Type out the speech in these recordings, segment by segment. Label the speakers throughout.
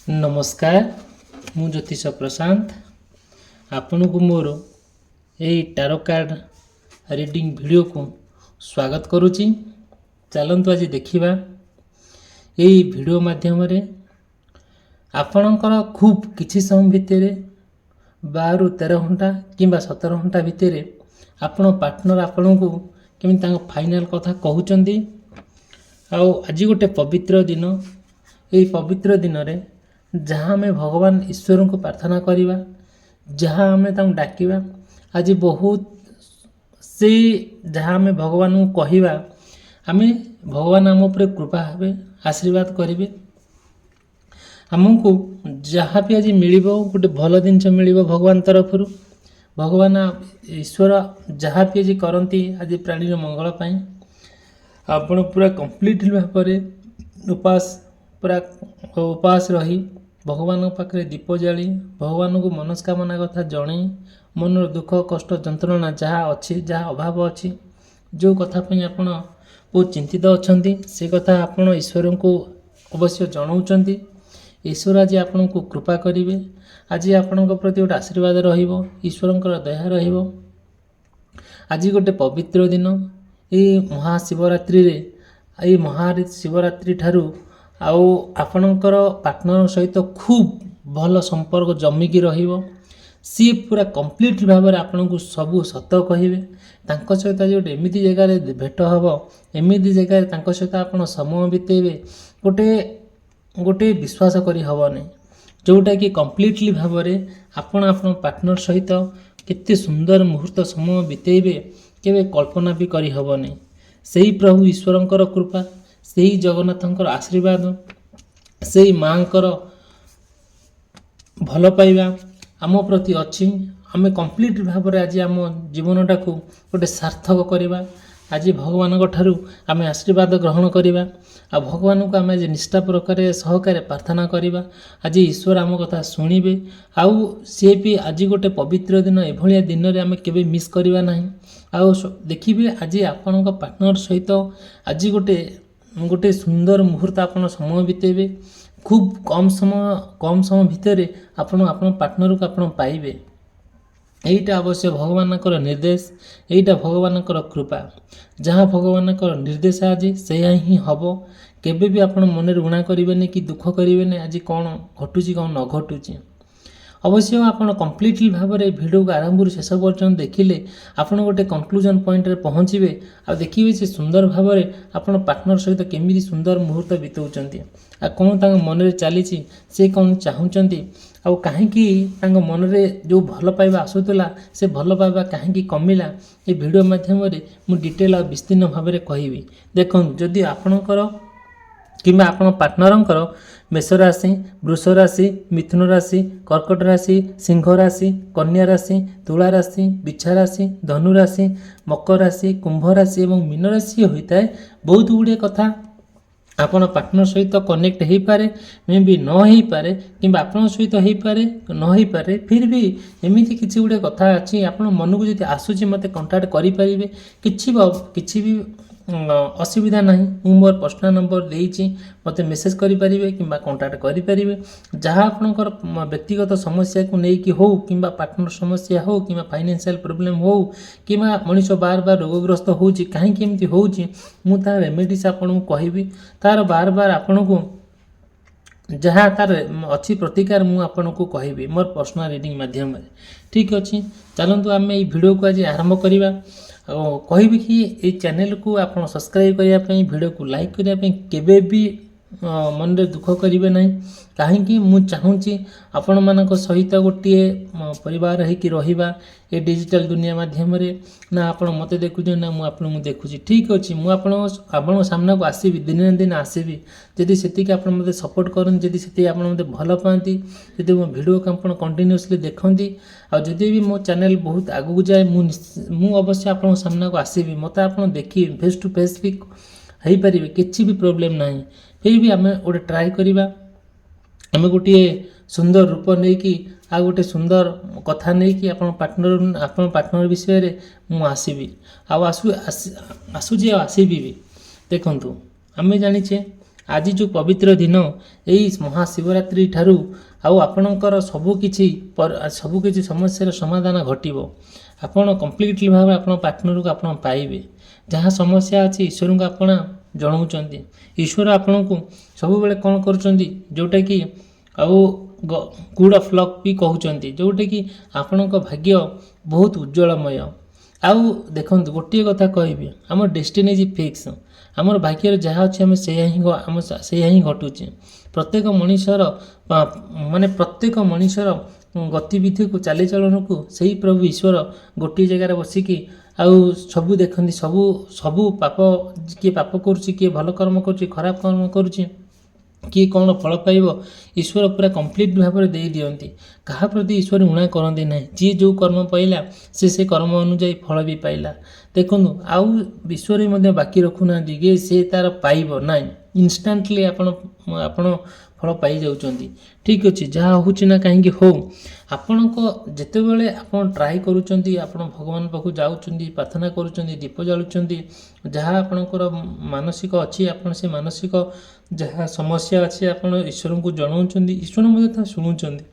Speaker 1: नमस्कार मु ज्योतिष प्रशांत आपण को मोर यही टारो कार्ड रीडिंग वीडियो को स्वागत करुच्ची। चलतु आज देखा यही वीडियो माध्यम रे आपणकर खूब किछि समय भितर 12 ରୁ 13 घंटा किंबा 17 घंटा भितर आपण पार्टनर आपण को केमी फाइनल कथा कहउचंदी। आज गोटे पवित्र दिन, यही पवित्र दिन रे जहाँ आम भगवान ईश्वर को प्रार्थना करवा, जहाँ आम डाकिबा, आज बहुत से जहाँ आम भगवान को कहवा आम भगवान आम उपर कृपा हे आशीर्वाद करेंगे। आमको जहाँ भी आज मिल गोटे भल जिनस मिल भगवान तरफ भगवान ईश्वर जहाँ भी आज करती आज प्राणी मंगल पाई आपण पूरा कंप्लीट भाव उपास पूरा उपास रही भगवान पाखे दीप जाली भगवान को मनस्कामना कथा जन मन दुख कष्ट जंत्रणा जहाँ अच्छी जहाँ अभाव अच्छी जो कथापी आप बहुत चिंतित अच्छा से कथा आपण ईश्वर को अवश्य जनाऊँच। ईश्वर आज आपण को कृपा करेंगे, आज आपण प्रति गोटे आशीर्वाद ईश्वर दया आज गोटे पवित्र दिन ये महाशिवरात्रि रे ये महाशिवरात्रि ठारू आउ आपणकर पार्टनर सहित खूब भल संपर्क जमिकी रहिबो। सी पूरा कंप्लीट भाव में आपन को सबू सत कहिबे। तांको सहित आज गोटे एमिति जगह रे भेट हबो, एमिति जगह रे तांको सहित आपन समय बितेबे गोटे गोटे विश्वास करी हबो नै, जोटा कि कंप्लीटली भाव में आपन आपन पार्टनर सहित केते सुंदर मुहूर्त समय बितेबे केबे कल्पना भी करी हबो नै। सेही प्रभु ईश्वरंकर कृपा, सेही जगन्नाथंकर आशीर्वाद, सेही मांकर भल पाइबा आम प्रति अच्छी। आम कंप्लीट भाव में आज आम जीवनटा को गोटे सार्थक करवा। आज भगवान ठारू आम आशीर्वाद ग्रहण करवा आ भगवान को आम आज निष्ठा प्रकार सहकार प्रार्थना करवा। आज ईश्वर आम कथा शुणिबे आउ सी भी आज गोटे पवित्र दिन एभलिया दिन रे आम केबे मिस करवा नहीं। आउ देखिए आज आपण पार्टनर सहित आज गोटे गोटे सुंदर मुहूर्त आपन समय बितेबे। खूब कम समय भितर आपण आपण पार्टनर को आपण पाइबे। एटा अवश्य भगवानकर निर्देश, एटा भगवानकर कृपा। जहाँ भगवानकर निर्देश आज से ही हम केबे भी आपण मन ऋणा करें कि दुख करें आज कौन घटुची कौन न घटुची। अवश्य आपण कंप्लीटली भाव में वीडियो को आरंभ शेष पर्यटन देखिले आपण गोटे कंक्लूजन पॉइंट रे पहुँचे आ देखिए से सुंदर भाव में आपण पार्टनर सहित केमी सुंदर मुहूर्त बिताउछंती आ कौन मन में चली से कौन चाहूँगी आ कहीं मन में जो भल पाइबा आसूला से भल पाइबा कहीं कमिला ये वीडियो माध्यम मु डिटेल आ विस्तीर्ण भाव में कहबी। देखो जदि आपणकर किंबा आपण पार्टनरंकर मेष राशि, वृष राशि, मिथुन राशि, कर्कट राशि, सिंह राशि, कन्या राशि, तुला राशि, बिछा राशि, धनु राशि, मकर राशि, कुंभ राशि और मीन राशि होता है बहुत गुड़े कथा आपण पार्टनर सहित कनेक्ट हो पारे, मे भी न हो पारे कि आपण सहित हो पारे न हो पारे। फिर भी एमती किसी गुड़े कथा अच्छी आपण मन को जो आसूची मत कंटाक्ट करें किसी भी असुविधा नहीं। मु मोर पर्सनल नंबर देइछि मते मेसेज करि परिबे किंबा कांटेक्ट करि परिबे। जहाँ आपनकर व्यक्तिगत समस्या को नहीं कि हो किंबा पार्टनर समस्या हो किंबा फाइनेंशियल प्रॉब्लम हो किंबा मनीष बार बार रोगग्रस्त होउछि काहे कि एमती होउछि मु तार रेमेडीज आपन को कहिबी। तार बार बार आपन को जहाँ तार अच्छी प्रतिकार मु आपन को कहिबी मोर पर्सनल रीडिंग माध्यम में। ठीक अच्छी चलतु आम ये वीडियो को आज आरंभ करवा। कहबी कि ये चैनल को आप सब्सक्राइब करने वीडियो को लाइक करने केबे भी मन रे दुख करेंगे नहीं। कहीं मु चाहूँगी आपण मान सहित गोटे परिवार होकि रहिबा ये डिजिटल दुनिया माध्यम रे ना आपण मते देखुछे ना मु देखुची। ठीक अच्छे मुझे सामना को आसबि दिन न दिन आसबि जदि से आप मत सपोर्ट करन जदि से आप मत भल पाती जदि मो वीडियो को आप कंटिन्यूअसली देखती आ जदि भी मो चैनल बहुत आगू जाए मु अवश्य आप सामना को आसबि मत आप देखी फेस टू फेस भी हो पारे किसी भी प्रोब्लेम ना। फिर भी आम गोटे ट्राए करवा आम गोटे सुंदर रूप नहीं कि आ गोटे सुंदर कथा नहीं कि आप पार्टनर विषय मु आसबि आसूजी आसबि भी। देखु आम जाचे ଆଜି ଯେଉଁ ପବିତ୍ର ଦିନ ଏହି ମହାଶିବରାତ୍ରି ଠାରୁ ଆଉ ଆପଣଙ୍କର ସବୁକିଛି ସମସ୍ୟାର ସମାଧାନ ଘଟିବ। ଆପଣ କମ୍ପ୍ଲିଟଲି ଭାବେ ଆପଣ ପାର୍ଟନରକୁ ଆପଣ ପାଇବେ। ଯାହା ସମସ୍ୟା ଅଛି ଈଶ୍ୱରଙ୍କୁ ଆପଣ ଜଣାଉଛନ୍ତି। ଈଶ୍ୱର ଆପଣଙ୍କୁ ସବୁବେଳେ କ'ଣ କରୁଛନ୍ତି, ଯେଉଁଟାକି ଆଉ ଗୁଡ୍ ଅଫ୍ ଲକ୍ ବି କହୁଛନ୍ତି, ଯେଉଁଟାକି ଆପଣଙ୍କ ଭାଗ୍ୟ ବହୁତ ଉଜ୍ଜଳମୟ। ଆଉ ଦେଖନ୍ତୁ, ଗୋଟିଏ କଥା କହିବି, ଆମର ଡେଷ୍ଟିନି ଇଜ୍ ଫିକ୍ସ। ଆମର ଭାଗ୍ୟରେ ଯାହା ଅଛି ଆମେ ସେଇଆ ହିଁ ଘଟୁଛି। ପ୍ରତ୍ୟେକ ମଣିଷର ଗତିବିଧିକୁ, ଚାଲିଚଳନକୁ ସେଇ ପ୍ରଭୁ ଈଶ୍ୱର ଗୋଟିଏ ଜାଗାରେ ବସିକି ଆଉ ସବୁ ଦେଖନ୍ତି। ସବୁ ପାପ, କିଏ ପାପ କରୁଛି, କିଏ ଭଲ କର୍ମ କରୁଛି, ଖରାପ କର୍ମ କରୁଛି, କିଏ କ'ଣ ଫଳ ପାଇବ, ଈଶ୍ୱର ପୁରା କମ୍ପ୍ଲିଟ୍ ଭାବରେ ଦେଇଦିଅନ୍ତି। କାହା ପ୍ରତି ଈଶ୍ୱର ଊଣା କରନ୍ତି ନାହିଁ। ଯିଏ ଯେଉଁ କର୍ମ ପାଇଲା ସେ କର୍ମ ଅନୁଯାୟୀ ଫଳ ବି ପାଇଲା। ଦେଖନ୍ତୁ, ଆଉ ଈଶ୍ୱର ମଧ୍ୟ ବାକି ରଖୁନାହାନ୍ତି କି ସେ ତା'ର ପାଇବ ନାହିଁ। ଇନଷ୍ଟାଣ୍ଟଲି ଆପଣ ଫଳ ପାଇଯାଉଛନ୍ତି। ଠିକ୍ ଅଛି, ଯାହା ହେଉଛି ନା କାହିଁକି ହଉ, ଆପଣଙ୍କ ଯେତେବେଳେ ଆପଣ ଟ୍ରାଏ କରୁଛନ୍ତି, ଆପଣ ଭଗବାନ ପାଖକୁ ଯାଉଛନ୍ତି, ପ୍ରାର୍ଥନା କରୁଛନ୍ତି, ଦୀପ ଜାଳୁଛନ୍ତି, ଯାହା ଆପଣଙ୍କର ମାନସିକ ଅଛି, ଆପଣ ସେ ମାନସିକ ଯାହା ସମସ୍ୟା ଅଛି ଆପଣ ଈଶ୍ୱରଙ୍କୁ ଜଣାଉଛନ୍ତି, ଈଶ୍ୱର ମଧ୍ୟ ତାହା ଶୁଣୁଛନ୍ତି।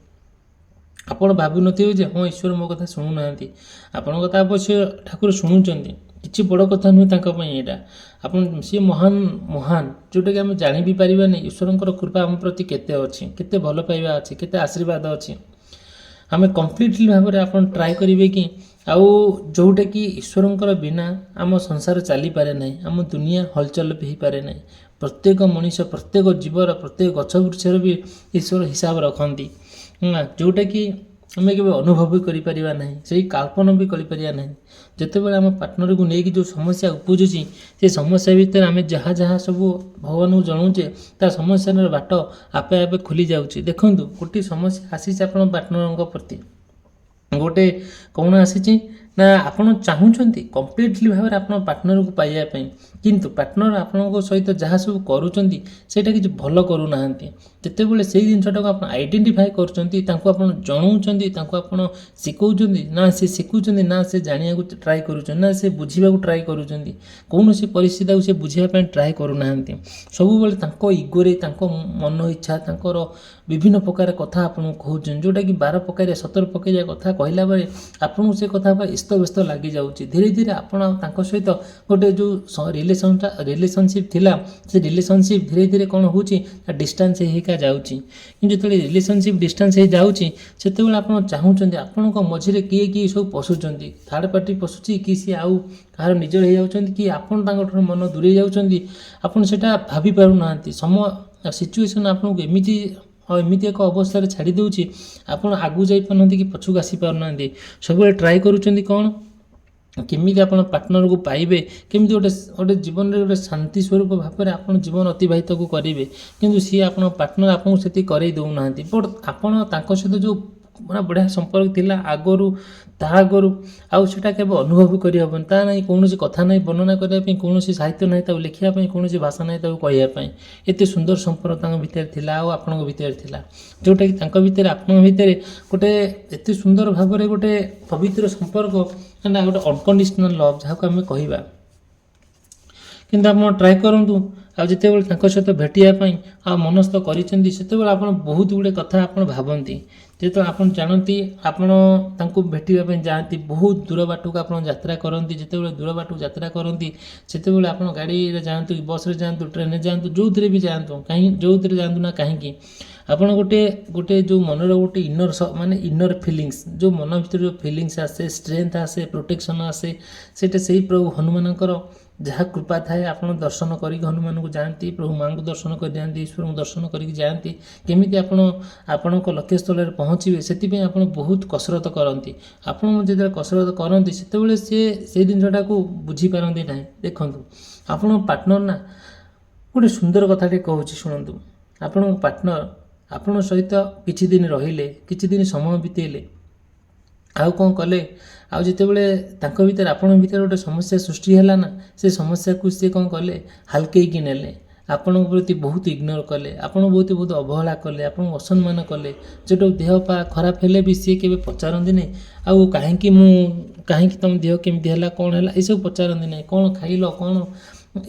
Speaker 1: ଆପଣ ଭାବୁନଥିବେ ଯେ ହଁ ଈଶ୍ୱର ମୋ କଥା ଶୁଣୁନାହାନ୍ତି। ଆପଣଙ୍କ କଥା ଅବଶ୍ୟ ଠାକୁର ଶୁଣୁଛନ୍ତି, କିଛି ବଡ଼ କଥା ନୁହେଁ ତାଙ୍କ ପାଇଁ ଏଇଟା। ସିଏ ମହାନ, ଯେଉଁଟାକି ଆମେ ଜାଣି ବି ପାରିବାନି ଈଶ୍ୱରଙ୍କର କୃପା ଆମ ପ୍ରତି କେତେ ଅଛି, କେତେ ଭଲ ପାଇବା ଅଛି, କେତେ ଆଶୀର୍ବାଦ ଅଛି। ଆମେ କମ୍ପ୍ଲିଟଲି ଭାବରେ ଆପଣ ଟ୍ରାଏ କରିବେ କି ଆଉ ଯେଉଁଟାକି ଈଶ୍ୱରଙ୍କର ବିନା ଆମ ସଂସାର ଚାଲିପାରେ ନାହିଁ, ଆମ ଦୁନିଆ ହଲଚଲ ବି ହେଇପାରେ ନାହିଁ। ପ୍ରତ୍ୟେକ ମଣିଷ, ପ୍ରତ୍ୟେକ ଜୀବର, ପ୍ରତ୍ୟେକ ଗଛ ବୃକ୍ଷର ବି ଈଶ୍ୱର ହିସାବ ରଖନ୍ତି, ଯେଉଁଟାକି ଆମେ କେବେ ଅନୁଭବ ବି କରିପାରିବା ନାହିଁ, ସେଇ କଳ୍ପନା ବି କରିପାରିବା ନାହିଁ। ଯେତେବେଳେ ଆମ ପାର୍ଟନରକୁ ନେଇକି ଯେଉଁ ସମସ୍ୟା ଉପୁଜୁଛି, ସେ ସମସ୍ୟା ଭିତରେ ଆମେ ଯାହା ସବୁ ଭଗବାନଙ୍କୁ ଜଣାଉଛେ, ତା ସମସ୍ୟାର ବାଟ ଆପେ ଆପେ ଖୋଲି ଯାଉଛି। ଦେଖନ୍ତୁ, ଗୋଟିଏ ସମସ୍ୟା ଆସିଛି ଆପଣଙ୍କ ପାର୍ଟନରଙ୍କ ପ୍ରତି, ଗୋଟେ କ'ଣ ଆସିଛି ନା ଆପଣ ଚାହୁଁଛନ୍ତି କମ୍ପ୍ଲିଟଲି ଭାବରେ ଆପଣ ପାର୍ଟନରକୁ ପାଇବା ପାଇଁ, କିନ୍ତୁ ପାର୍ଟନର ଆପଣଙ୍କ ସହିତ ଯାହା ସବୁ କରୁଛନ୍ତି ସେଇଟା କିଛି ଭଲ କରୁନାହାନ୍ତି। ଯେତେବେଳେ ସେଇ ଜିନିଷଟାକୁ ଆପଣ ଆଇଡେଣ୍ଟିଫାଏ କରୁଛନ୍ତି, ତାଙ୍କୁ ଆପଣ ଜଣାଉଛନ୍ତି, ତାଙ୍କୁ ଆପଣ ଶିଖଉଛନ୍ତି, ନା ସେ ଶିଖୁଛନ୍ତି, ନା ସେ ଜାଣିବାକୁ ଟ୍ରାଏ କରୁଛନ୍ତି, ନା ସେ ବୁଝିବାକୁ ଟ୍ରାଏ କରୁଛନ୍ତି। କୌଣସି ପରିସ୍ଥିତିକୁ ସେ ବୁଝିବା ପାଇଁ ଟ୍ରାଏ କରୁନାହାନ୍ତି। ସବୁବେଳେ ତାଙ୍କ ଇଗୋରେ, ତାଙ୍କ ମନ ଇଚ୍ଛା, ତାଙ୍କର ବିଭିନ୍ନ ପ୍ରକାର କଥା ଆପଣଙ୍କୁ କହୁଛନ୍ତି, ଯେଉଁଟାକି 12 ପକାଇଆ 17 ପକାଇଆ କଥା କହିଲା ବେଳେ ଆପଣଙ୍କୁ ସେ କଥା ବ୍ୟସ୍ତ ଲାଗିଯାଉଛି। ଧୀରେ ଧୀରେ ଆପଣ ତାଙ୍କ ସହିତ ଗୋଟେ ଯେଉଁ ରିଲେସନସିପ୍ ଥିଲା, ସେ ରିଲେସନସିପ୍ ଧୀରେ ଧୀରେ କ'ଣ ହେଉଛି ନା ଡିଷ୍ଟାନ୍ସ ହେଇକା ଯାଉଛି। କିନ୍ତୁ ଯେତେବେଳେ ରିଲେସନସିପ୍ ଡିଷ୍ଟାନ୍ସ ହେଇଯାଉଛି, ସେତେବେଳେ ଆପଣ ଚାହୁଁଛନ୍ତି ଆପଣଙ୍କ ମଝିରେ କିଏ ସବୁ ପଶୁଛନ୍ତି, ଥାର୍ଡ଼ ପାର୍ଟି ପଶୁଛି କି ସିଏ ଆଉ କାହାର ନିଜର ହେଇଯାଉଛନ୍ତି, କି ଆପଣ ତାଙ୍କଠାରୁ ମନ ଦୂରେଇ ଯାଉଛନ୍ତି, ଆପଣ ସେଇଟା ଭାବି ପାରୁନାହାନ୍ତି। ସିଚୁଏସନ୍ ଆପଣଙ୍କୁ ଏମିତି ଏକ ଅବସ୍ଥାରେ ଛାଡ଼ି ଦେଉଛି, ଆପଣ ଆଗକୁ ଯାଇପାରୁନାହାନ୍ତି କି ପଛକୁ ଆସିପାରୁନାହାନ୍ତି। ସବୁବେଳେ ଟ୍ରାଏ କରୁଛନ୍ତି କ'ଣ, କେମିତି ଆପଣ ପାର୍ଟନରକୁ ପାଇବେ, କେମିତି ଗୋଟେ ଜୀବନରେ ଗୋଟେ ଶାନ୍ତି ସ୍ୱରୂପ ଭାବରେ ଆପଣ ଜୀବନ ଅତିବାହିତକୁ କରିବେ। କିନ୍ତୁ ସିଏ ଆପଣଙ୍କ ପାର୍ଟନର ଆପଣଙ୍କୁ ସେତିକି କରେଇ ଦେଉନାହାନ୍ତି। ବଟ୍ ଆପଣ ତାଙ୍କ ସହିତ ଯେଉଁ ବଢ଼ିଆ ସମ୍ପର୍କ ଥିଲା ତା ଆଗରୁ ଆଉ ସେଟା କେବେ ଅନୁଭବ କରିହେବନି। ତା ନାହିଁ କୌଣସି କଥା ନାହିଁ ବର୍ଣ୍ଣନା କରିବା ପାଇଁ, କୌଣସି ସାହିତ୍ୟ ନାହିଁ ତାକୁ ଲେଖିବା ପାଇଁ, କୌଣସି ଭାଷା ନାହିଁ ତାକୁ କହିବା ପାଇଁ। ଏତେ ସୁନ୍ଦର ସମ୍ପର୍କ ତାଙ୍କ ଭିତରେ ଥିଲା ଆଉ ଆପଣଙ୍କ ଭିତରେ ଥିଲା, ଯେଉଁଟାକି ତାଙ୍କ ଭିତରେ ଆପଣଙ୍କ ଭିତରେ ଗୋଟେ ଏତେ ସୁନ୍ଦର ଭାବରେ ଗୋଟେ ପବିତ୍ର ସମ୍ପର୍କ, ନା ଗୋଟେ ଅନକଣ୍ଡିସନାଲ ଲଭ୍ ଯାହାକୁ ଆମେ କହିବା। କିନ୍ତୁ ଆପଣ ଟ୍ରାଏ କରନ୍ତୁ, ଆଉ ଯେତେବେଳେ ତାଙ୍କ ସହିତ ଭେଟିବା ପାଇଁ ଆଉ ମନସ୍ଥ କରିଛନ୍ତି, ସେତେବେଳେ ଆପଣ ବହୁତ ଗୁଡ଼ିଏ କଥା ଆପଣ ଭାବନ୍ତି। ଯେତେବେଳେ ଆପଣ ଜାଣନ୍ତି ଆପଣ ତାଙ୍କୁ ଭେଟିବା ପାଇଁ ଯାଆନ୍ତି, ବହୁତ ଦୂର ବାଟକୁ ଆପଣ ଯାତ୍ରା କରନ୍ତି। ଯେତେବେଳେ ଦୂର ବାଟକୁ ଯାତ୍ରା କରନ୍ତି, ସେତେବେଳେ ଆପଣ ଗାଡ଼ିରେ ଯାଆନ୍ତୁ, ବସ୍ରେ ଯାଆନ୍ତୁ, ଟ୍ରେନ୍ରେ ଯାଆନ୍ତୁ, ଯେଉଁଥିରେ ବି ଯାଆନ୍ତୁ, ଯେଉଁଥିରେ ଯାଆନ୍ତୁ ନା କାହିଁକି, ଆପଣ ଗୋଟେ ଯେଉଁ ମନର ଗୋଟେ ଇନର ଫିଲିଙ୍ଗସ୍, ଯେଉଁ ମନ ଭିତରେ ଯେଉଁ ଫିଲିଙ୍ଗସ୍ ଆସେ, ଷ୍ଟ୍ରେନ୍ଥ ଆସେ, ପ୍ରୋଟେକ୍ସନ୍ ଆସେ, ସେଇଟା ସେଇ ପ୍ରଭୁ ହନୁମାନଙ୍କର ଯାହା କୃପା ଥାଏ। ଆପଣ ଦର୍ଶନ କରିକି ହନୁମାନଙ୍କୁ ଯାଆନ୍ତି, ପ୍ରଭୁ ମାଙ୍କୁ ଦର୍ଶନ କରି ଯାଆନ୍ତି, ଈଶ୍ୱରଙ୍କୁ ଦର୍ଶନ କରିକି ଯାଆନ୍ତି। କେମିତି ଆପଣ ଆପଣଙ୍କ ଲକ୍ଷ୍ୟସ୍ଥଳରେ ପହଞ୍ଚିବେ, ସେଥିପାଇଁ ଆପଣ ବହୁତ କସରତ କରନ୍ତି। ଆପଣ ଯେତେବେଳେ କସରତ କରନ୍ତି, ସେତେବେଳେ ସେଇ ଜିନିଷଟାକୁ ବୁଝିପାରନ୍ତି ନାହିଁ। ଦେଖନ୍ତୁ, ଆପଣଙ୍କ ପାର୍ଟନର ନା ଗୋଟେ ସୁନ୍ଦର କଥାଟେ କହୁଛି, ଶୁଣନ୍ତୁ। ଆପଣଙ୍କ ପାର୍ଟନର ଆପଣଙ୍କ ସହିତ କିଛି ଦିନ ରହିଲେ, କିଛି ଦିନ ସମୟ ବିତେଇଲେ, ଆଉ କ'ଣ କଲେ, ଆଉ ଯେତେବେଳେ ତାଙ୍କ ଭିତରେ ଆପଣଙ୍କ ଭିତରେ ଗୋଟେ ସମସ୍ୟା ସୃଷ୍ଟି ହେଲା ନା, ସେ ସମସ୍ୟାକୁ ସିଏ କ'ଣ କଲେ, ହାଲକେଇକି ନେଲେ, ଆପଣଙ୍କ ପ୍ରତି ବହୁତ ଇଗ୍ନୋର କଲେ, ଆପଣଙ୍କୁ ବହୁତ ଅବହେଳା କଲେ, ଆପଣଙ୍କୁ ଅସମ୍ମାନ କଲେ। ଯେଉଁଟାକୁ ଦେହ ପା ଖରାପ ହେଲେ ବି ସିଏ କେବେ ପଚାରନ୍ତି ନାହିଁ, ଆଉ କାହିଁକି ତମ ଦେହ କେମିତି ହେଲା, କ'ଣ ହେଲା, ଏସବୁ ପଚାରନ୍ତି ନାହିଁ। କ'ଣ ଖାଇଲ, କ'ଣ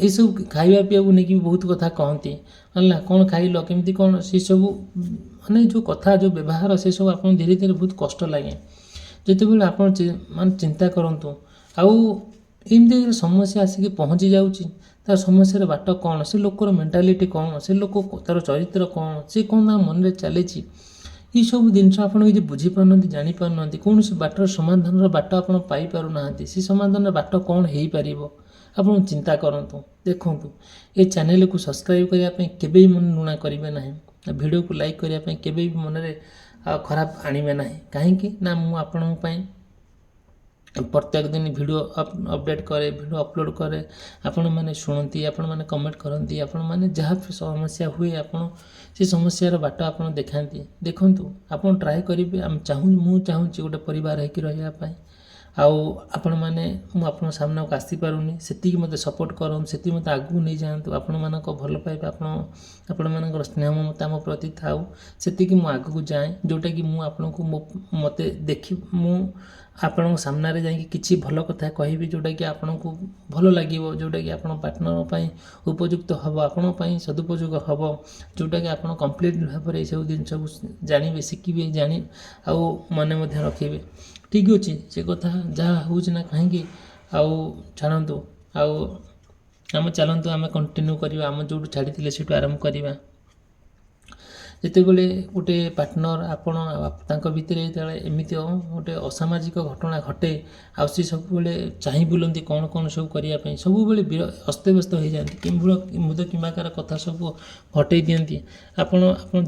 Speaker 1: ଏସବୁ ଖାଇବା ପିଇବାକୁ ନେଇକି ବି ବହୁତ କଥା କହନ୍ତି। ହେଲା କ'ଣ ଖାଇଲ କେମିତି କ'ଣ ସେସବୁ ମାନେ ଯେଉଁ କଥା ଯେଉଁ ବ୍ୟବହାର ସେସବୁ ଆପଣ ଧୀରେ ଧୀରେ ବହୁତ କଷ୍ଟ ଲାଗେ। ଯେତେବେଳେ ଆପଣ ମାନେ ଚିନ୍ତା କରନ୍ତୁ ଆଉ ଏମିତି ସମସ୍ୟା ଆସିକି ପହଞ୍ଚି ଯାଉଛି, ତା ସମସ୍ୟାର ବାଟ କ'ଣ, ସେ ଲୋକର ମେଣ୍ଟାଲିଟି କ'ଣ, ସେ ଲୋକ ତା'ର ଚରିତ୍ର କ'ଣ, ସେ କ'ଣ ତା ମନରେ ଚାଲିଛି, ଏଇସବୁ ଜିନିଷ ଆପଣ କିଛି ବୁଝିପାରୁନାହାନ୍ତି, ଜାଣିପାରୁନାହାନ୍ତି। କୌଣସି ବାଟର ସମାଧାନର ବାଟ ଆପଣ ପାଇପାରୁନାହାନ୍ତି। ସେ ସମାଧାନର ବାଟ କ'ଣ ହେଇପାରିବ ଆପଣ ଚିନ୍ତା କରନ୍ତୁ। ଦେଖନ୍ତୁ, ଏ ଚ୍ୟାନେଲକୁ ସବସ୍କ୍ରାଇବ୍ କରିବା ପାଇଁ କେବେ ବି ମନ ଲୁଣା କରିବେ ନାହିଁ। ଭିଡ଼ିଓକୁ ଲାଇକ୍ କରିବା ପାଇଁ କେବେ ବି ମନରେ ଖରାପ ଆଣିବେ ନାହିଁ। କାହିଁକି ନା ମୁଁ ଆପଣଙ୍କ ପାଇଁ ପ୍ରତ୍ୟେକ ଦିନ ଭିଡ଼ିଓ ଅପଡ଼େଟ୍ କରେ, ଭିଡ଼ିଓ ଅପଲୋଡ଼ କରେ, ଆପଣମାନେ ଶୁଣନ୍ତି, ଆପଣମାନେ କମେଣ୍ଟ କରନ୍ତି, ଆପଣମାନେ ଯାହା ସମସ୍ୟା ହୁଏ ଆପଣ ସେ ସମସ୍ୟାର ବାଟ ଆପଣ ଦେଖାନ୍ତି। ଦେଖନ୍ତୁ, ଆପଣ ଟ୍ରାଏ କରିବେ। ମୁଁ ଚାହୁଁଛି ଗୋଟେ ପରିବାର ହେଇକି ରହିବା ପାଇଁ। ଆଉ ଆପଣମାନେ ମୁଁ ଆପଣଙ୍କ ସାମ୍ନାକୁ ଆସିପାରୁନି, ସେତିକି ମୋତେ ସପୋର୍ଟ କରନ୍ତୁ, ସେତିକି ମୋତେ ଆଗକୁ ନେଇଯାଆନ୍ତୁ। ଆପଣମାନଙ୍କ ଭଲ ପାଇବା ଆପଣମାନଙ୍କର ସ୍ନେହ ମମତା ମୋ ପ୍ରତି ଥାଉ, ସେତିକି ମୁଁ ଆଗକୁ ଯାଏଁ। ଯେଉଁଟାକି ମୁଁ ଆପଣଙ୍କୁ ମୋତେ ମୁଁ ଆପଣଙ୍କ ସାମ୍ନାରେ ଯାଇକି କିଛି ଭଲ କଥା କହିବି, ଯେଉଁଟାକି ଆପଣଙ୍କୁ ଭଲ ଲାଗିବ, ଯେଉଁଟାକି ଆପଣ ପାର୍ଟନର ପାଇଁ ଉପଯୁକ୍ତ ହେବ, ଆପଣଙ୍କ ପାଇଁ ସଦୁପଯୋଗ ହେବ, ଯେଉଁଟାକି ଆପଣ କମ୍ପ୍ଲିଟ୍ ଭାବରେ ଏସବୁ ଜିନିଷକୁ ଜାଣିବେ, ଶିଖିବେ, ଆଉ ମନେ ମଧ୍ୟ ରଖିବେ। ଠିକ୍ ଅଛି, ସେ କଥା ଯାହା ହେଉଛି ନା କାହିଁକି ଆଉ ଛାଡ଼ନ୍ତୁ। ଆଉ ଚାଲନ୍ତୁ ଆମେ କଣ୍ଟିନ୍ୟୁ କରିବା, ଆମେ ଯେଉଁଠୁ ଛାଡ଼ିଥିଲେ ସେଇଠୁ ଆରମ୍ଭ କରିବା। ଯେତେବେଳେ ଗୋଟେ ପାର୍ଟନର ଆପଣ ତାଙ୍କ ଭିତରେ ଯେତେବେଳେ ଏମିତି ଗୋଟେ ଅସାମାଜିକ ଘଟଣା ଘଟେ, ଆଉ ସେ ସବୁବେଳେ ଚାହିଁ ବୁଲନ୍ତି କ'ଣ ସବୁ କରିବା ପାଇଁ, ସବୁବେଳେ ଅସ୍ତବ୍ୟସ୍ତ ହୋଇଯାଆନ୍ତି, ମୁଦ କିମ୍ବାକାର କଥା ସବୁ ଘଟେଇ ଦିଅନ୍ତି। ଆପଣ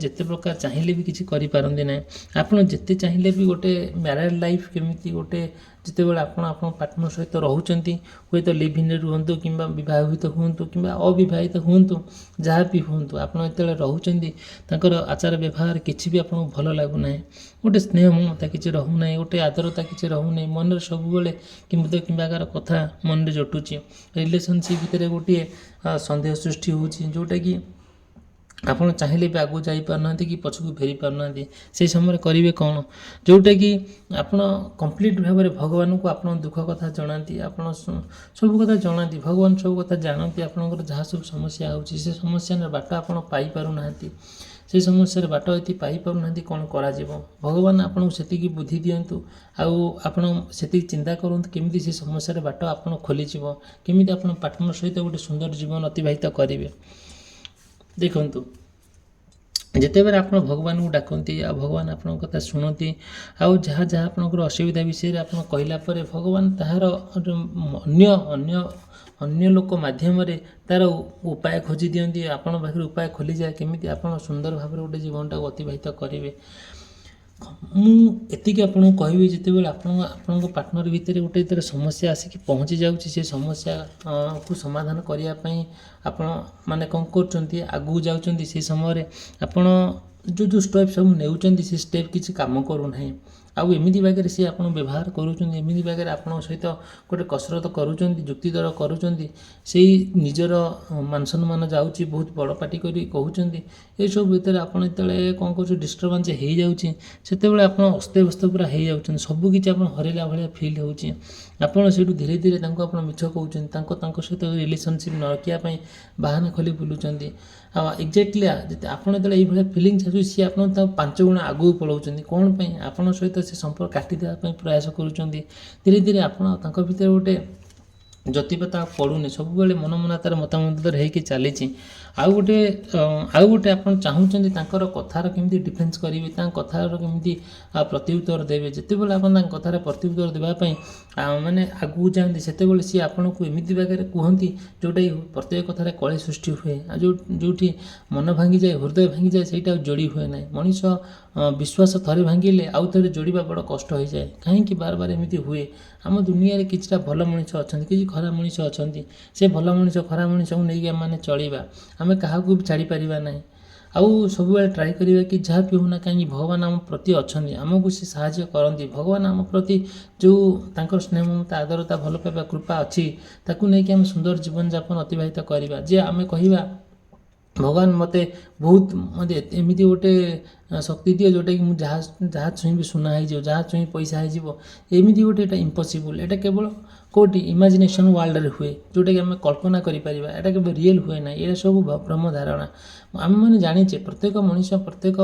Speaker 1: ଯେତେ ପ୍ରକାର ଚାହିଁଲେ ବି କିଛି କରିପାରନ୍ତି ନାହିଁ। ଆପଣ ଯେତେ ଚାହିଁଲେ ବି ଗୋଟେ ମ୍ୟାରେଡ଼୍ ଲାଇଫ୍ କେମିତି ଗୋଟେ ଯେତେବେଳେ ଆପଣ ପାର୍ଟନର ସହିତ ରହୁଛନ୍ତି, ହୁଏତ ଲିଭ୍ ଇନ୍ରେ ରୁହନ୍ତୁ କିମ୍ବା ବିବାହିତ ହୁଅନ୍ତୁ କିମ୍ବା ଅବିବାହିତ ହୁଅନ୍ତୁ, ଯାହା ବି ହୁଅନ୍ତୁ, ଆପଣ ଯେତେବେଳେ ରହୁଛନ୍ତି ତାଙ୍କର ଆଚାର ବ୍ୟବହାର କିଛି ବି ଆପଣଙ୍କୁ ଭଲ ଲାଗୁନାହିଁ, ଗୋଟେ ସ୍ନେହ ମମତା କିଛି ରହୁନାହିଁ, ଗୋଟେ ଆଦରତା କିଛି ରହୁନାହିଁ, ମନରେ ସବୁବେଳେ କିମ୍ବାକାର କଥା ମନରେ ଜଟୁଛି। ରିଲେସନସିପ୍ ଭିତରେ ଗୋଟିଏ ସନ୍ଦେହ ସୃଷ୍ଟି ହେଉଛି, ଯେଉଁଟାକି ଆପଣ ଚାହିଁଲେ ବି ଆଗକୁ ଯାଇପାରୁନାହାନ୍ତି କି ପଛକୁ ଫେରି ପାରୁନାହାନ୍ତି। ସେହି ସମୟରେ କରିବେ କ'ଣ? ଯେଉଁଟାକି ଆପଣ କମ୍ପ୍ଲିଟ୍ ଭାବରେ ଭଗବାନଙ୍କୁ ଆପଣ ଦୁଃଖ କଥା ଜଣାନ୍ତି, ଆପଣ ସବୁ କଥା ଜଣାନ୍ତି, ଭଗବାନ ସବୁ କଥା ଜାଣନ୍ତି। ଆପଣଙ୍କର ଯାହା ସବୁ ସମସ୍ୟା ହେଉଛି ସେ ସମସ୍ୟାର ବାଟ ଆପଣ ପାଇପାରୁନାହାନ୍ତି। ସେ ସମସ୍ୟାର ବାଟ ଯଦି ପାଇପାରୁନାହାନ୍ତି କ'ଣ କରାଯିବ? ଭଗବାନ ଆପଣଙ୍କୁ ସେତିକି ବୁଦ୍ଧି ଦିଅନ୍ତୁ, ଆଉ ଆପଣ ସେତିକି ଚିନ୍ତା କରନ୍ତୁ କେମିତି ସେ ସମସ୍ୟାର ବାଟ ଆପଣ ଖୋଲିଯିବ, କେମିତି ଆପଣ ପାର୍ଟନର ସହିତ ଗୋଟେ ସୁନ୍ଦର ଜୀବନ ଅତିବାହିତ କରିବେ। ଦେଖନ୍ତୁ, ଯେତେବେଳେ ଆପଣ ଭଗବାନଙ୍କୁ ଡାକନ୍ତି ଆଉ ଭଗବାନ ଆପଣଙ୍କ କଥା ଶୁଣନ୍ତି, ଆଉ ଯାହା ଆପଣଙ୍କର ଅସୁବିଧା ବିଷୟରେ ଆପଣ କହିଲା ପରେ ଭଗବାନ ତାହାର ଅନ୍ୟ ଲୋକ ମାଧ୍ୟମରେ ତା'ର ଉପାୟ ଖୋଜି ଦିଅନ୍ତି, ଆପଣଙ୍କ ପାଖରେ ଉପାୟ ଖୋଲିଯାଏ କେମିତି ଆପଣ ସୁନ୍ଦର ଭାବରେ ଗୋଟେ ଜୀବନଟାକୁ ଅତିବାହିତ କରିବେ। ମୁଁ ଏତିକି ଆପଣଙ୍କୁ କହିବି, ଯେତେବେଳେ ଆପଣଙ୍କ ପାର୍ଟନର ଭିତରେ ଗୋଟେ ଯେତେବେଳେ ସମସ୍ୟା ଆସିକି ପହଞ୍ଚି ଯାଉଛି, ସେ ସମସ୍ୟାକୁ ସମାଧାନ କରିବା ପାଇଁ ଆପଣ କ'ଣ କରୁଛନ୍ତି, ଆଗକୁ ଯାଉଛନ୍ତି, ସେ ସମୟରେ ଆପଣ ଯେଉଁ ଷ୍ଟେପ୍ ସବୁ ନେଉଛନ୍ତି ସେ ଷ୍ଟେପ୍ କିଛି କାମ କରୁନାହିଁ। ଆଉ ଏମିତି ବାଗରେ ସେ ଆପଣ ବ୍ୟବହାର କରୁଛନ୍ତି, ଏମିତି ବାଗରେ ଆପଣଙ୍କ ସହିତ ଗୋଟେ କସରତ କରୁଛନ୍ତି, ଯୁକ୍ତିତର୍କ କରୁଛନ୍ତି, ସେଇ ନିଜର ମାନସମ୍ମାନ ଯାଉଛି, ବହୁତ ବଡ଼ ପାଟି କରି କହୁଛନ୍ତି। ଏସବୁ ଭିତରେ ଆପଣ ଯେତେବେଳେ କ'ଣ କରୁଛନ୍ତି, ଡିଷ୍ଟର୍ବାନ୍ସ ହେଇଯାଉଛି, ସେତେବେଳେ ଆପଣ ଅସ୍ତବ୍ୟସ୍ତ ପୁରା ହେଇଯାଉଛନ୍ତି, ସବୁକିଛି ଆପଣ ହରେଇଲା ଭଳିଆ ଫିଲ୍ ହେଉଛି। ଆପଣ ସେଇଠୁ ଧୀରେ ଧୀରେ ତାଙ୍କୁ ଆପଣ ମିଛ କହୁଛନ୍ତି, ତାଙ୍କ ସହିତ ରିଲେସନସିପ୍ ନ ରଖିବା ପାଇଁ ବାହାନା ଖୋଲି ବୁଲୁଛନ୍ତି। ଆଉ ଏକ୍ଜାକ୍ଟଲି ଆପଣ ଯେତେବେଳେ ଏଇଭଳିଆ ଫିଲିଙ୍ଗସ୍ ଆସୁଛି, ସିଏ ଆପଣ ତା 5 ଗୁଣ ଆଗକୁ ପଳାଉଛନ୍ତି। କ'ଣ ପାଇଁ? ଆପଣଙ୍କ ସହିତ ସେ ସମ୍ପର୍କ କାଟିଦେବା ପାଇଁ ପ୍ରୟାସ କରୁଛନ୍ତି। ଧୀରେ ଧୀରେ ଆପଣ ତାଙ୍କ ଭିତରେ ଗୋଟେ ଜ୍ୟୋତିପତା ପଡ଼ୁନି, ସବୁବେଳେ ମତାର ମତାମତ ହେଇକି ଚାଲିଛି। ଆଉ ଗୋଟେ ଆପଣ ଚାହୁଁଛନ୍ତି ତାଙ୍କର କଥାର କେମିତି ଡିଫେନ୍ସ କରିବେ, ତାଙ୍କ କଥାର କେମିତି ପ୍ରତ୍ୟୁତ୍ତର ଦେବେ। ଯେତେବେଳେ ଆପଣ ତାଙ୍କ କଥାରେ ପ୍ରତ୍ୟୁତ୍ତର ଦେବା ପାଇଁ ଆଗକୁ ଯାଆନ୍ତି, ସେତେବେଳେ ସିଏ ଆପଣଙ୍କୁ ଏମିତି ବାଗରେ କୁହନ୍ତି ଯେଉଁଟାକି ପ୍ରତ୍ୟେକ କଥାରେ କଳି ସୃଷ୍ଟି ହୁଏ। ଆଉ ଯେଉଁଠି ମନ ଭାଙ୍ଗିଯାଏ, ହୃଦୟ ଭାଙ୍ଗିଯାଏ, ସେଇଟା ଆଉ ଯୋଡ଼ି ହୁଏ ନାହିଁ। ମଣିଷ ବିଶ୍ୱାସ ଥରେ ଭାଙ୍ଗିଲେ ଆଉ ଥରେ ଯୋଡ଼ିବା ବଡ଼ କଷ୍ଟ ହୋଇଯାଏ। କାହିଁକି ବାର ଏମିତି ହୁଏ? ଆମ ଦୁନିଆରେ କିଛିଟା ଭଲ ମଣିଷ ଅଛନ୍ତି, କିଛି ଖରାପ ମଣିଷ ଅଛନ୍ତି। ସେ ଭଲ ମଣିଷ ଖରାପ ମଣିଷକୁ ନେଇକି ଆମେ ଚଳିବା, ଆମେ କାହାକୁ ବି ଛାଡ଼ିପାରିବା ନାହିଁ। ଆଉ ସବୁବେଳେ ଟ୍ରାଏ କରିବା କି ଯାହା ବି ହେଉନା କାହିଁକି ଭଗବାନ ଆମ ପ୍ରତି ଅଛନ୍ତି, ଆମକୁ ସେ ସାହାଯ୍ୟ କରନ୍ତି। ଭଗବାନ ଆମ ପ୍ରତି ଯେଉଁ ତାଙ୍କର ସ୍ନେହ ମମତା ଆଦରତା ଭଲ ପାଇବା କୃପା ଅଛି, ତାକୁ ନେଇକି ଆମେ ସୁନ୍ଦର ଜୀବନଯାପନ ଅତିବାହିତ କରିବା। ଯେ ଆମେ କହିବା ଭଗବାନ ମୋତେ ଏମିତି ଗୋଟେ ଶକ୍ତି ଦିଅ ଯେଉଁଟାକି ମୁଁ ଯାହା ଛୁଇଁବି ସୁନା ହେଇଯିବ, ଯାହା ଛୁଇଁ ପଇସା ହେଇଯିବ। ଏମିତି ଗୋଟେ ଏଇଟା ଇମ୍ପସିବୁଲ୍। ଏଇଟା କେବଳ କେଉଁଠି ଇମାଜିନେସନ୍ ୱାର୍ଲଡ଼ରେ ହୁଏ, ଯେଉଁଟାକି ଆମେ କଳ୍ପନା କରିପାରିବା। ଏଇଟା କେବେ ରିଏଲ୍ ହୁଏ ନାହିଁ। ଏଇଟା ସବୁ ଭ୍ରମ ଧାରଣା। ଆମେମାନେ ଜାଣିଛେ ପ୍ରତ୍ୟେକ ମଣିଷ, ପ୍ରତ୍ୟେକ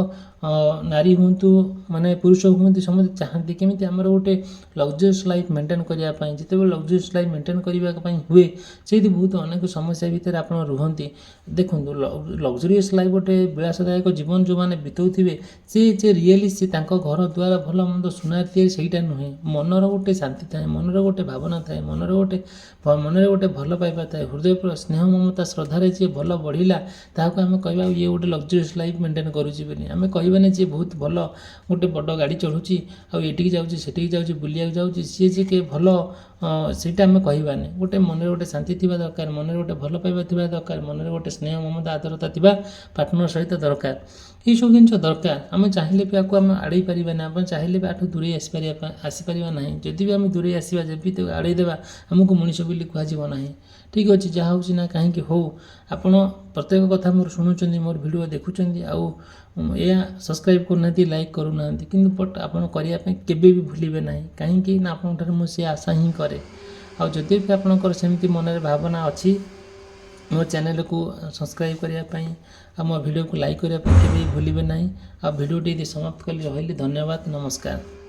Speaker 1: ନାରୀ ହୁଅନ୍ତୁ ମାନେ ପୁରୁଷ ହୁଅନ୍ତୁ, ସମସ୍ତେ ଚାହାନ୍ତି କେମିତି ଆମର ଗୋଟେ ଲକ୍ଜରିୟସ୍ ଲାଇଫ୍ ମେଣ୍ଟେନ୍ କରିବା ପାଇଁ। ଯେତେବେଳେ ଲକ୍ଜରିୟସ୍ ଲାଇଫ୍ ମେଣ୍ଟେନ୍ କରିବା ପାଇଁ ହୁଏ, ସେଇଠି ବହୁତ ଅନେକ ସମସ୍ୟା ଭିତରେ ଆପଣ ରୁହନ୍ତି। ଦେଖନ୍ତୁ, ଲକ୍ଜରିୟସ୍ ଲାଇଫ୍ ଗୋଟେ ବିଳାସଦାୟକ ଜୀବନ ଯେଉଁମାନେ ବିତାଉଥିବେ, ସେ ରିଏଲି ସେ ତାଙ୍କ ଘର ଦ୍ୱାର ଭଲ ମନ୍ଦ ସୁନାର ତିଆରି, ସେଇଟା ନୁହେଁ। ମନର ଗୋଟେ ଶାନ୍ତି ଥାଏ, ମନର ଗୋଟେ ଭାବନା ଥାଏ, ମନରେ ଗୋଟେ ଭଲ ପାଇବା ଥାଏ। ହୃଦୟ ସ୍ନେହ ମମତା ଶ୍ରଦ୍ଧାରେ ଯିଏ ଭଲ ବଢ଼ିଲା, ତାହାକୁ ଆମେ କହିବା ଇଏ ଗୋଟେ ଲକ୍ଜରିୟସ୍ ଲାଇଫ୍ ମେଣ୍ଟେନ୍ କରୁଛି ବୋଲି। ଆମେ କହିବାନି ଯିଏ ବହୁତ ଭଲ ଗୋଟେ ବଡ଼ ଗାଡ଼ି ଚଢ଼ୁଛି, ଆଉ ଏଠିକି ଯାଉଛି ସେଠିକି ଯାଉଛି ବୁଲିବାକୁ ଯାଉଛି, ସିଏ ଯେ କିଏ ଭଲ, ସେଇଟା ଆମେ କହିବାନି। ଗୋଟେ ମନରେ ଗୋଟେ ଶାନ୍ତି ଥିବା ଦରକାର, ମନରେ ଗୋଟେ ଭଲ ପାଇବା ଥିବା ଦରକାର, ମନରେ ଗୋଟେ ସ୍ନେହ ମମତା ଆଦରତା ଥିବା ପାର୍ଟନର ସହିତ ଦରକାର। ଏଇସବୁ ଜିନିଷ ଦରକାର। ଆମେ ଚାହିଁଲେ ବି ଆକୁ ଆମେ ଆଡ଼େଇ ପାରିବାନି, ଆମେ ଚାହିଁଲେ ବି ଆଠୁ ଦୂରେଇ ଆସିପାରିବା ନାହିଁ। ଯଦି ବି ଆମେ ଦୂରେଇ ଆସିବା, ଯଦି ତାକୁ ଆଡ଼େଇ ଦେବା, ଆମକୁ ମଣିଷ ବୋଲି କୁହାଯିବ ନାହିଁ। ଠିକ୍ ଅଛି, ଯାହା ହେଉଛି ନା କାହିଁକି ହଉ, ଆପଣ ପ୍ରତ୍ୟେକ କଥା ମୋର ଶୁଣୁଛନ୍ତି, ମୋର ଭିଡ଼ିଓ ଦେଖୁଛନ୍ତି, ଆଉ ଏହା ସବସ୍କ୍ରାଇବ୍ କରୁନାହାନ୍ତି, ଲାଇକ୍ କରୁନାହାନ୍ତି, କିନ୍ତୁ ବଟ୍ ଆପଣ କରିବା ପାଇଁ କେବେ ବି ଭୁଲିବେ ନାହିଁ। କାହିଁକି ନା ଆପଣଙ୍କ ଠାରୁ ମୁଁ ସେ ଆଶା ହିଁ କରେ। ଆଉ ଯଦି ବି ଆପଣଙ୍କର ସେମିତି ମନରେ ଭାବନା ଅଛି, ମୋ ଚ୍ୟାନେଲକୁ ସବସ୍କ୍ରାଇବ୍ କରିବା ପାଇଁ, ଆଉ ମୋ ଭିଡ଼ିଓକୁ ଲାଇକ୍ କରିବା ପାଇଁ କେବେ ଭୁଲିବେ ନାହିଁ। ଆଉ ଭିଡ଼ିଓଟି ସମାପ୍ତ କଲି, ରହିଲି, ଧନ୍ୟବାଦ, ନମସ୍କାର।